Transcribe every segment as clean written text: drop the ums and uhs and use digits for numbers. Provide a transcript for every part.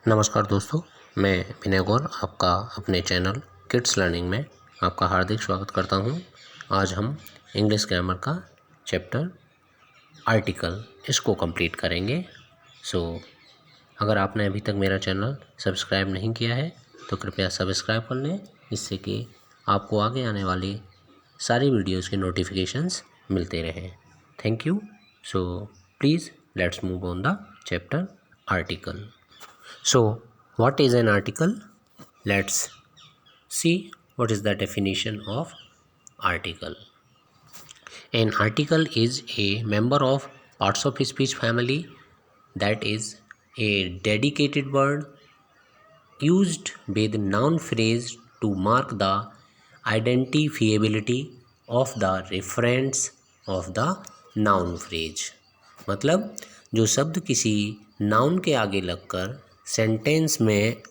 नमस्कार दोस्तों, मैं विनय गौर आपका अपने चैनल किड्स लर्निंग में आपका हार्दिक स्वागत करता हूं। आज हम इंग्लिश ग्रामर का चैप्टर आर्टिकल इसको कंप्लीट करेंगे। अगर आपने अभी तक मेरा चैनल सब्सक्राइब नहीं किया है तो कृपया सब्सक्राइब कर लें, जिससे कि आपको आगे आने वाली सारी वीडियोज़ के नोटिफिकेशंस मिलते रहें। Thank you. Please let's move on the chapter article. So, what is an article? Let's see what is the definition of article. An article is a member of parts of speech family that is a dedicated word used with noun phrase to mark the identifiability of the referents of the noun phrase। मतलब जो शब्द किसी noun के आगे लगकर sentence में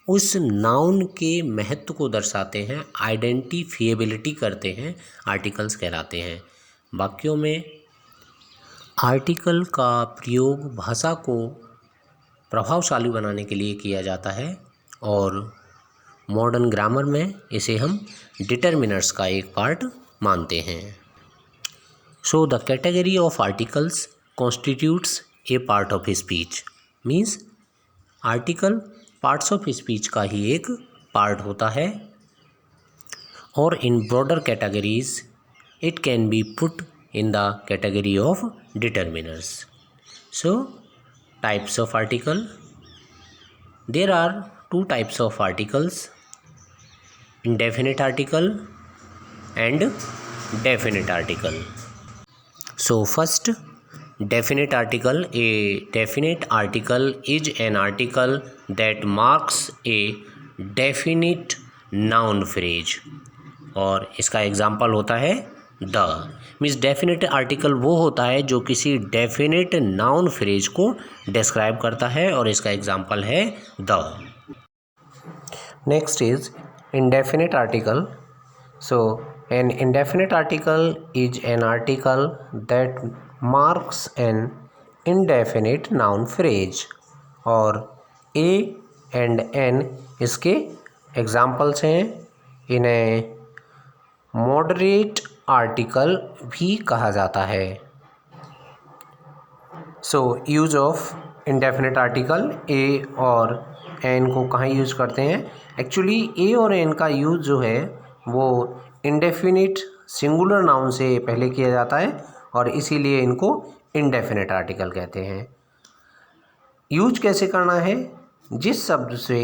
उस noun के महत्व को दर्शाते हैं, आइडेंटिफिएबिलिटी करते हैं, आर्टिकल्स कहलाते हैं। वाक्यों में आर्टिकल का प्रयोग भाषा को प्रभावशाली बनाने के लिए किया जाता है और मॉडर्न ग्रामर में इसे हम डिटरमिनर्स का एक पार्ट मानते हैं। So the category of articles constitutes a part of speech. Means article parts of speech का ही एक पार्ट होता है और in broader categories it can be put in the category of determiners. So types of article, there are two types of articles, indefinite article and definite article. So first, definite article. A definite article is an article that marks a definite noun phrase और इसका example होता है the. Means definite article वो होता है जो किसी definite noun phrase को डिस्क्राइब करता है और इसका एग्जाम्पल है the. Next is indefinite article. So an indefinite article is an article that marks an indefinite noun phrase और A and N इसके एग्जाम्पल्स हैं। इन्हें मॉडरेट आर्टिकल भी कहा जाता है। सो यूज ऑफ इंडेफिनिट आर्टिकल, ए और एन को कहाँ यूज करते हैं? एक्चुअली ए और एन का यूज जो है वो इंडेफिनिट सिंगुलर नाउन से पहले किया जाता है और इसीलिए इनको इंडेफिनिट आर्टिकल कहते हैं। यूज कैसे करना है? जिस शब्द से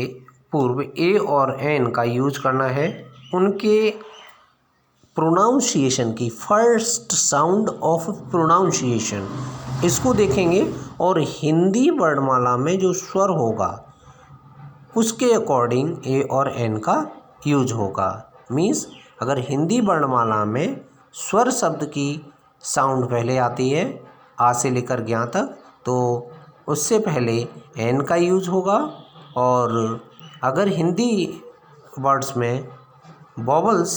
पूर्व ए और एन का यूज करना है उनके प्रोनाउंसिएशन की फर्स्ट साउंड ऑफ प्रोनाउंसिएशन इसको देखेंगे और हिंदी वर्णमाला में जो स्वर होगा उसके अकॉर्डिंग ए और एन का यूज होगा। मीन्स अगर हिंदी वर्णमाला में स्वर शब्द की साउंड पहले आती है आ से लेकर ज्ञा तक, तो उससे पहले एन का यूज होगा और अगर हिंदी वर्ड्स में वॉवल्स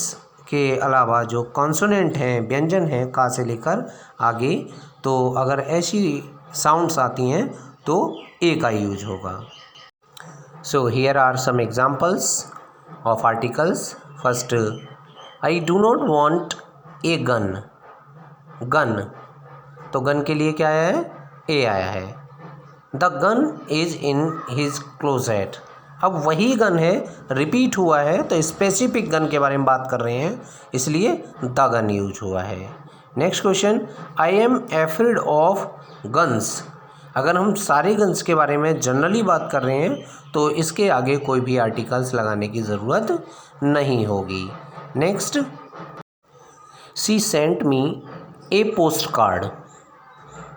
के अलावा जो कॉन्सोनेंट हैं, व्यंजन हैं का से लेकर आगे, तो अगर ऐसी साउंड्स आती हैं तो ए का यूज होगा। So here are some examples of articles. First, I do not want a gun. Gun, तो गन के लिए क्या आया है? ए आया है। The gun is in his closet. अब वही गन है, रिपीट हुआ है, तो स्पेसिफिक गन के बारे में बात कर रहे हैं, इसलिए द गन यूज हुआ है। Next question, I am afraid of guns. अगर हम सारे गन्स के बारे में जनरली बात कर रहे हैं तो इसके आगे कोई भी आर्टिकल्स लगाने की ज़रूरत नहीं होगी। Next, she sent me A post card.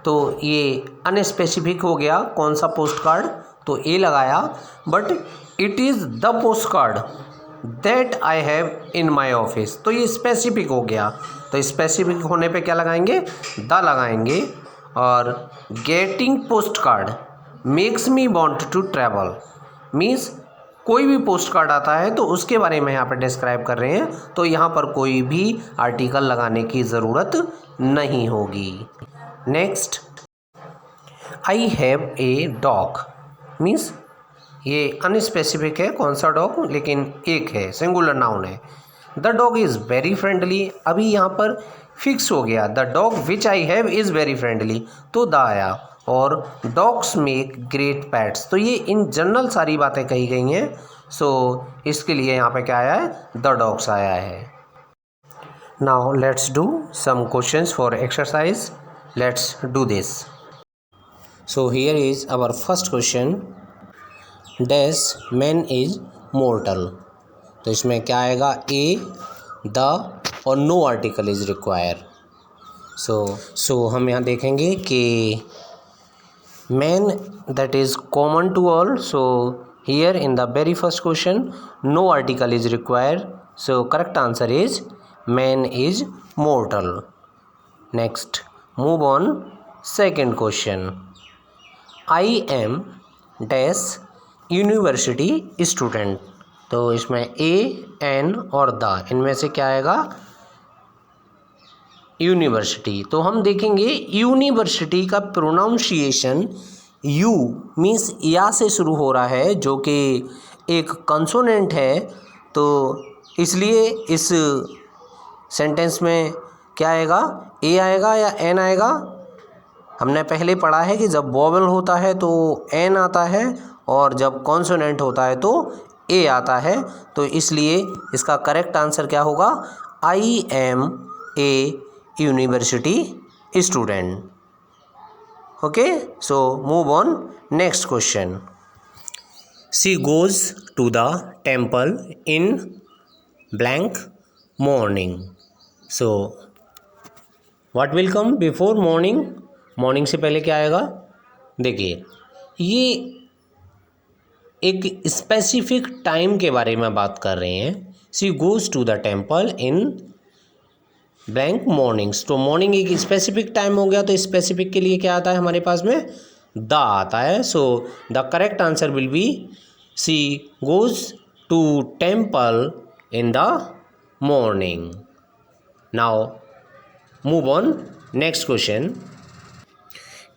तो ये अनस्पेसिफिक हो गया, कौन सा पोस्ट कार्ड, तो ए लगाया, but it is the post card that I have in my office, तो ये स्पेसिफिक हो गया। तो स्पेसिफिक होने पे क्या लगाएंगे? द लगाएंगे। और getting post card makes me want to travel. Means कोई भी पोस्ट कार्ड आता है तो उसके बारे में यहाँ पर डिस्क्राइब कर रहे हैं, तो यहाँ पर कोई भी आर्टिकल लगाने की ज़रूरत नहीं होगी। Next, I have a dog. Means ये अनस्पेसिफिक है कौन सा डॉग, लेकिन एक है, सिंगुलर नाउन है। The dog is very friendly, अभी यहाँ पर फिक्स हो गया, the dog which I have is very friendly, तो द आया। और डॉग्स मेक ग्रेट पैट्स, तो ये इन जनरल सारी बातें कही गई हैं, सो इसके लिए यहाँ पे क्या आया है, द डॉग्स आया है। Now let's do some questions for exercise, let's do this. So here is our first question, dash man is mortal, तो इसमें क्या आएगा, ए, द और no article is require. So हम यहाँ देखेंगे कि man that is common to all, so here in the very first question no article is require, so correct answer is man is mortal. Next move on second question, I am dash university student, तो इसमें ए, N और the, इनमें से क्या आएगा, university. तो हम देखेंगे यूनिवर्सिटी का प्रोनाउंसिएशन यू मीन्स या से शुरू हो रहा है, जो कि एक कंसोनेंट है, तो इसलिए इस सेंटेंस में क्या आएगा, ए आएगा या एन आएगा। हमने पहले पढ़ा है कि जब वोवेल होता है तो एन आता है और जब कॉन्सोनेंट होता है तो ए आता है, तो इसलिए इसका करेक्ट आंसर क्या होगा, I am a university student. Okay, so move on next question, she goes to the temple in blank morning, so what will come before morning, morning से पहले क्या आएगा, देखिए ये एक स्पेसिफिक टाइम के बारे में बात कर रहे हैं, she goes to the temple in blank mornings, तो मॉर्निंग एक स्पेसिफिक टाइम हो गया, तो स्पेसिफिक के लिए क्या आता है हमारे पास में, द आता है, so the correct answer will be she goes to temple in the morning. Now move on next question,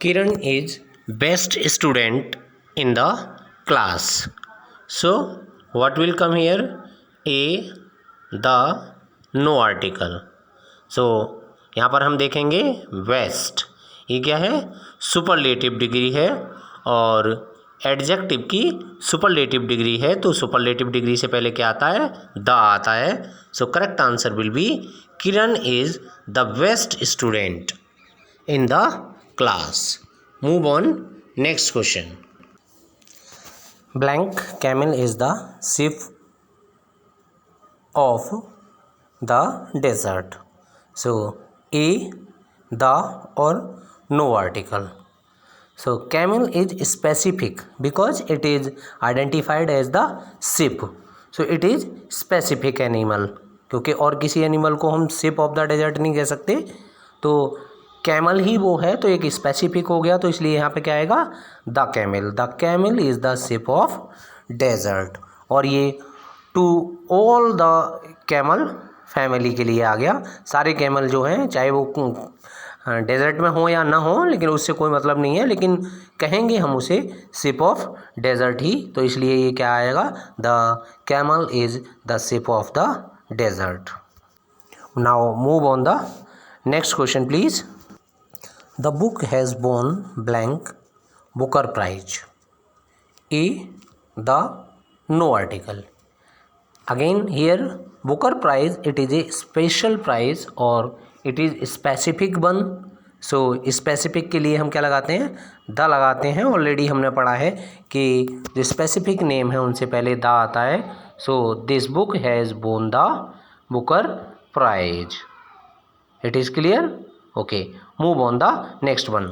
Kiran is best student in the class, so what will come here, a, the, no article, so यहाँ पर हम देखेंगे best, ये क्या है, superlative degree है और adjective की सुपरलेटिव डिग्री है, तो सुपरलेटिव डिग्री से पहले क्या आता है, द आता है, सो correct answer will B Kiran is the best student in the class. Move on next question, blank camel is the sheep of the desert, so a, the or no article, so camel is specific because it is identified as the sheep, so it is specific animal, क्योंकि और किसी animal को हम sheep of the desert नहीं कह सकते, तो camel ही वो है, तो एक स्पेसिफिक हो गया, तो इसलिए यहाँ पे क्या आएगा, the camel is the ship of desert, और ये to all the camel family के लिए आ गया, सारे कैमल जो हैं चाहे वो डेजर्ट में हो या ना हो, लेकिन उससे कोई मतलब नहीं है, लेकिन कहेंगे हम उसे शिप ऑफ डेजर्ट ही, तो इसलिए ये क्या आएगा, the camel is the ship of the desert. Now move on the next question please, the book has won blank Booker Prize, A, the, no article, again here Booker Prize it is a special prize or it is specific one, so specific के लिए हम क्या लगाते हैं, the लगाते हैं, already हमने पढ़ा है कि जो स्पेसिफिक नेम है उनसे पहले द आता है, so this book has won the Booker Prize, it is clear, okay, move on the next one,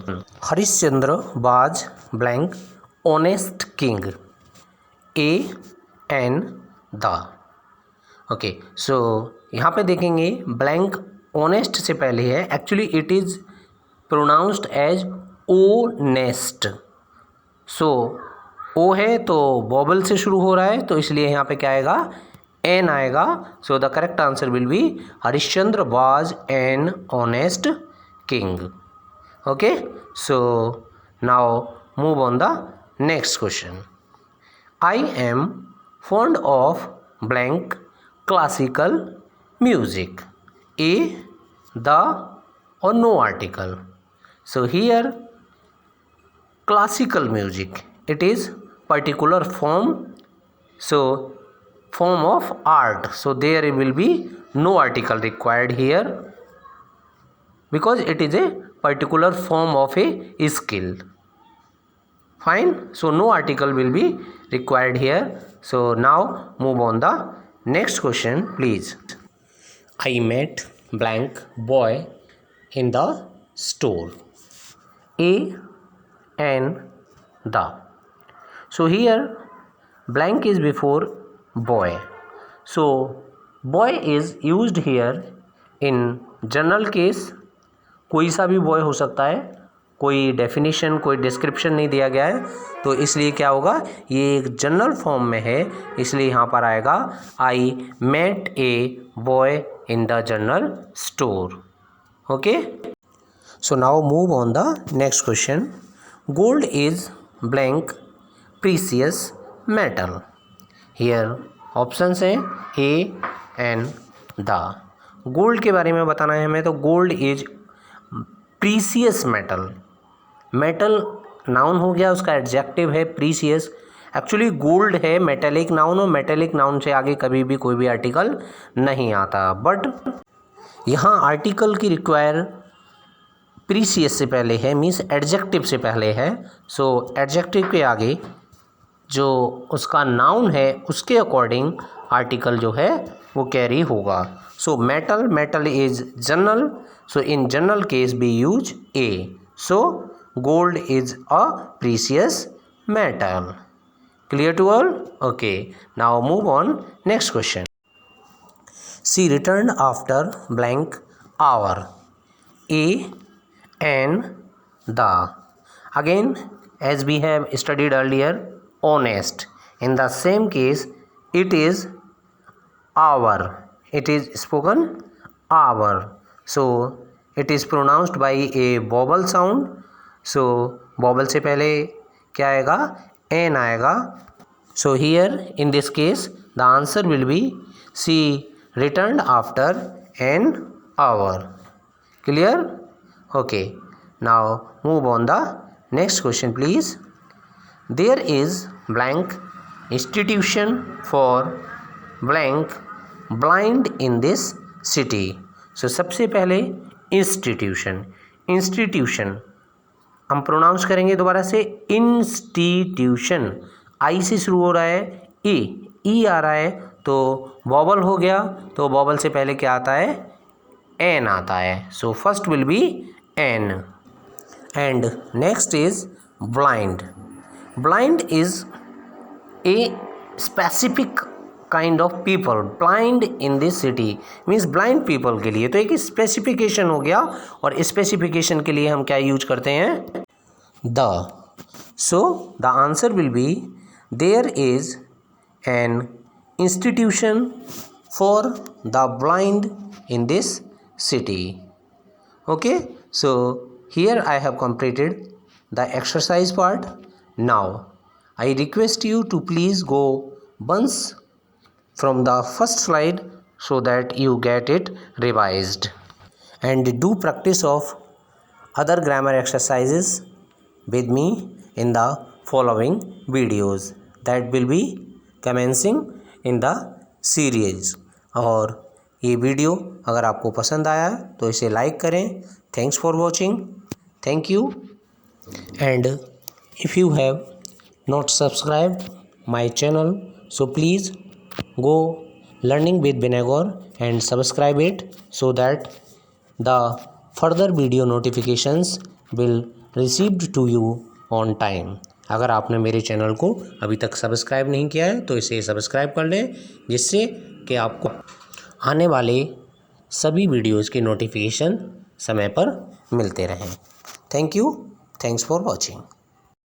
Harishchandra was blank honest king, a, n, the, okay, so यहाँ पे देखेंगे ब्लैंक ऑनेस्ट से पहले है, actually it is pronounced as honest, so O है तो vowel से शुरू हो रहा है, तो इसलिए यहाँ पे क्या आएगा, एन आएगा, सो the correct answer will B Harishchandra was an honest king. Okay, so now move on the next question, I am fond of blank classical music. A, the or no article. So here classical music, it is particular form, so form of art, so there will be no article required here because it is a particular form of a skill. Fine, so no article will be required here. So now move on the next question please. I met blank boy in the store. A and the. So here blank is before boy, so boy is used here in general case. कोई सा भी boy हो सकता है, कोई definition कोई description नहीं दिया गया है, तो इसलिए क्या होगा, ये एक जनरल फॉर्म में है, इसलिए यहाँ पर आएगा I met a boy in the general store. Okay, so now move on the next question. Gold is blank precious metal. Here options हैं ए एंड द. गोल्ड के बारे में बताना है हमें, तो gold is precious metal. Metal noun हो गया, उसका एडजेक्टिव है प्रीसियस. एक्चुअली गोल्ड है मेटेलिक नाउन, और मेटेलिक नाउन से आगे कभी भी कोई भी आर्टिकल नहीं आता, बट यहाँ आर्टिकल की रिक्वायर प्रीसियस से पहले है, मीन्स एडजेक्टिव से पहले है. सो एडजेक्टिव के आगे जो उसका नाउन है उसके अकॉर्डिंग आर्टिकल जो है वो कैरी होगा. So metal, metal is general, so in general case we use a. So gold is a precious metal. Clear to all? Okay, now move on next question. She returned after blank hour. A and the. Again, as we have studied earlier, honest. In the same case it is hour, it is spoken hour. So it is pronounced by a vowel sound. So vowel से पहले क्या आएगा, n आएगा. So here in this case the answer will be she returned after an hour. Clear? Okay, now move on the next question please. There is blank institution for blank blind in this city. सो सबसे पहले institution. Institution हम pronounce करेंगे दोबारा से institution. आई से शुरू हो रहा है, ई आ रहा है, तो वॉवल हो गया, तो वॉवल से पहले क्या आता है, एन आता है. So first will be an. And next is blind. Blind is a specific kind of people. Blind in this city means blind people के लिए, तो एक स्पेसिफिकेशन हो गया, और स्पेसिफिकेशन के लिए हम क्या यूज करते हैं, the. So the answer will be there is an institution for the blind in this city. Okay, so here I have completed the exercise part. Now I request you to please go once from the first slide so that you get it revised, and do practice of other grammar exercises with me in the following videos that will be commencing in the series. और ये video अगर आपको पसंद आया तो इसे like करें. Thanks for watching. Thank you. And if you have not subscribed my channel, so please go learning with Vinagor and subscribe it so that the further video notifications will received to you on time. अगर आपने मेरे channel को अभी तक subscribe नहीं किया है तो इसे सब्सक्राइब कर लें, जिससे कि आपको आने वाले सभी वीडियोज़ की नोटिफिकेशन समय पर मिलते रहें. Thank you. Thanks for watching.